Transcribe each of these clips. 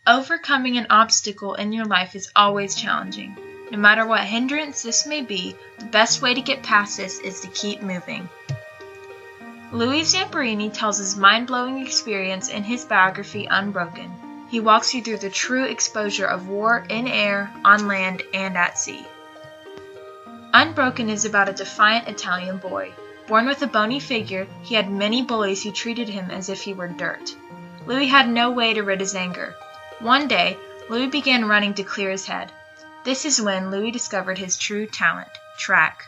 Overcoming an obstacle in your life is always challenging. No matter what hindrance this may be, the best way to get past this is to keep moving. Louis Zamperini tells his mind-blowing experience in his biography, Unbroken. He walks you through the true exposure of war in air, on land, and at sea. Unbroken is about a defiant Italian boy. Born with a bony figure, he had many bullies who treated him as if he were dirt. Louis had no way to rid his anger. One day, Louis began running to clear his head. This is when Louis discovered his true talent, track.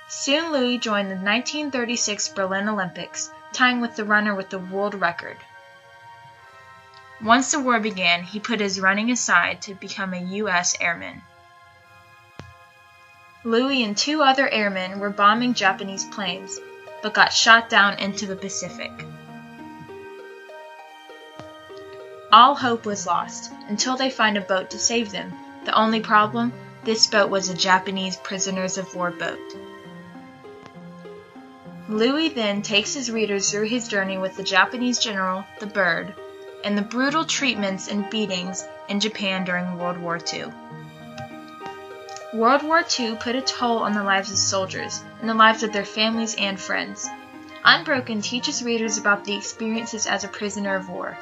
Soon Louis joined the 1936 Berlin Olympics, tying with the runner with the world record. Once the war began, he put his running aside to become a U.S. airman. Louis and 2 other airmen were bombing Japanese planes, but got shot down into the Pacific. All hope was lost, until they find a boat to save them. The only problem? This boat was a Japanese prisoners of war boat. Louis then takes his readers through his journey with the Japanese general, the Bird, and the brutal treatments and beatings in Japan during World War II. World War II put a toll on the lives of soldiers and the lives of their families and friends. Unbroken teaches readers about the experiences as a prisoner of war,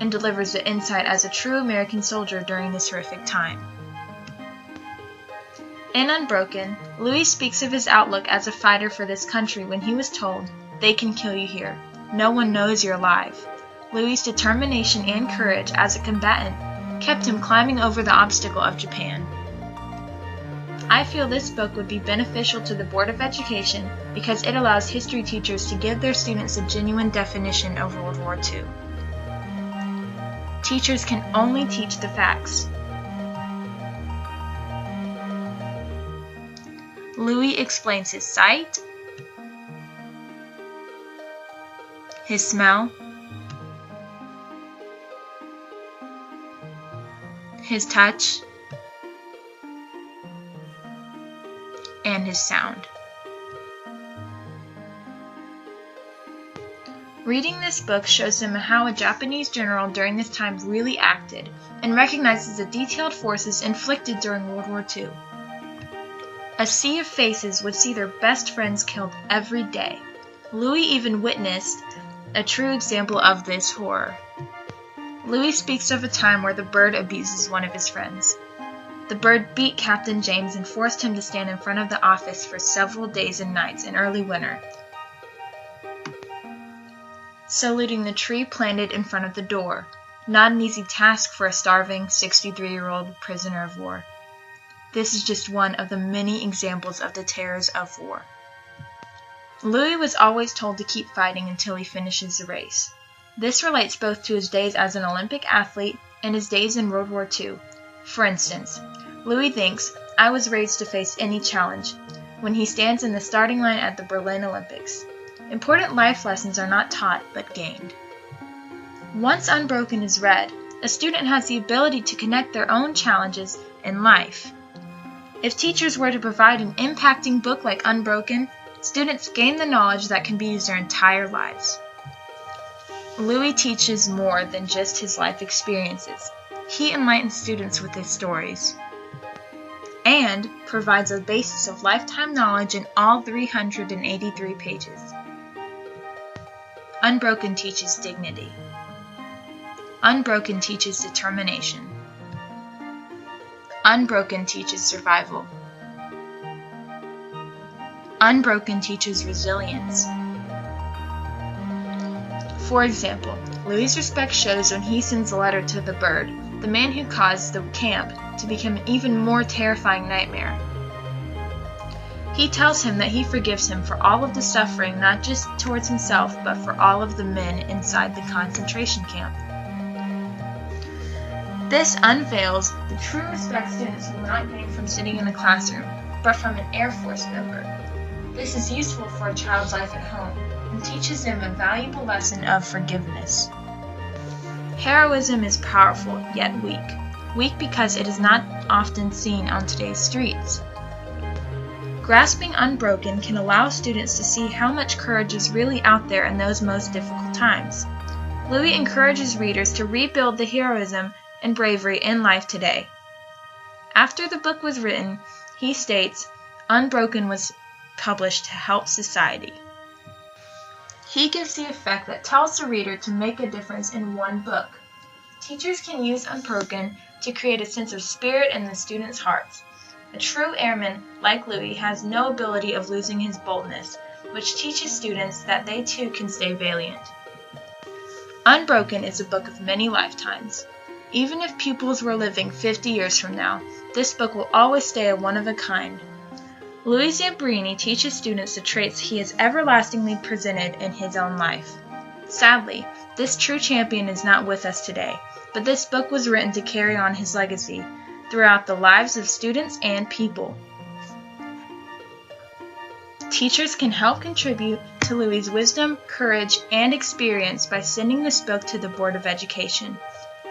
and delivers the insight as a true American soldier during this horrific time. In Unbroken, Louis speaks of his outlook as a fighter for this country when he was told, "They can kill you here. No one knows you're alive." Louis' determination and courage as a combatant kept him climbing over the obstacle of Japan. I feel this book would be beneficial to the Board of Education because it allows history teachers to give their students a genuine definition of World War II. Teachers can only teach the facts. Louis explains his sight, his smell, his touch, and his sound. Reading this book shows him how a Japanese general during this time really acted and recognizes the detailed forces inflicted during World War II. A sea of faces would see their best friends killed every day. Louis even witnessed a true example of this horror. Louis speaks of a time where the Bird abuses one of his friends. The Bird beat Captain James and forced him to stand in front of the office for several days and nights in early winter, saluting the tree planted in front of the door. Not an easy task for a starving 63-year-old prisoner of war. This is just one of the many examples of the terrors of war. Louis was always told to keep fighting until he finishes the race. This relates both to his days as an Olympic athlete and his days in World War II. For instance, Louis thinks, "I was raised to face any challenge," when he stands in the starting line at the Berlin Olympics. Important life lessons are not taught, but gained. Once Unbroken is read, a student has the ability to connect their own challenges in life. If teachers were to provide an impacting book like Unbroken, students gain the knowledge that can be used their entire lives. Louis teaches more than just his life experiences. He enlightens students with his stories and provides a basis of lifetime knowledge in all 383 pages. Unbroken teaches dignity. Unbroken teaches determination. Unbroken teaches survival. Unbroken teaches resilience. For example, Louis' respect shows when he sends a letter to the Bird, the man who caused the camp to become an even more terrifying nightmare. He tells him that he forgives him for all of the suffering, not just towards himself, but for all of the men inside the concentration camp. This unveils the true respect students will not gain from sitting in a classroom, but from an Air Force member. This is useful for a child's life at home and teaches them a valuable lesson of forgiveness. Heroism is powerful, yet weak. Weak because it is not often seen on today's streets. Grasping Unbroken can allow students to see how much courage is really out there in those most difficult times. Louis encourages readers to rebuild the heroism and bravery in life today. After the book was written, he states, Unbroken was published to help society. He gives the effect that tells the reader to make a difference in one book. Teachers can use Unbroken to create a sense of spirit in the students' hearts. A true airman, like Louis, has no ability of losing his boldness, which teaches students that they too can stay valiant. Unbroken is a book of many lifetimes. Even if pupils were living 50 years from now, this book will always stay a one-of-a-kind. Louis Zambrini teaches students the traits he has everlastingly presented in his own life. Sadly, this true champion is not with us today, but this book was written to carry on his legacy throughout the lives of students and people. Teachers can help contribute to Louis' wisdom, courage, and experience by sending this book to the Board of Education.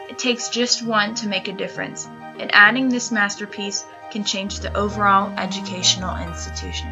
It takes just one to make a difference, and adding this masterpiece can change the overall educational institution.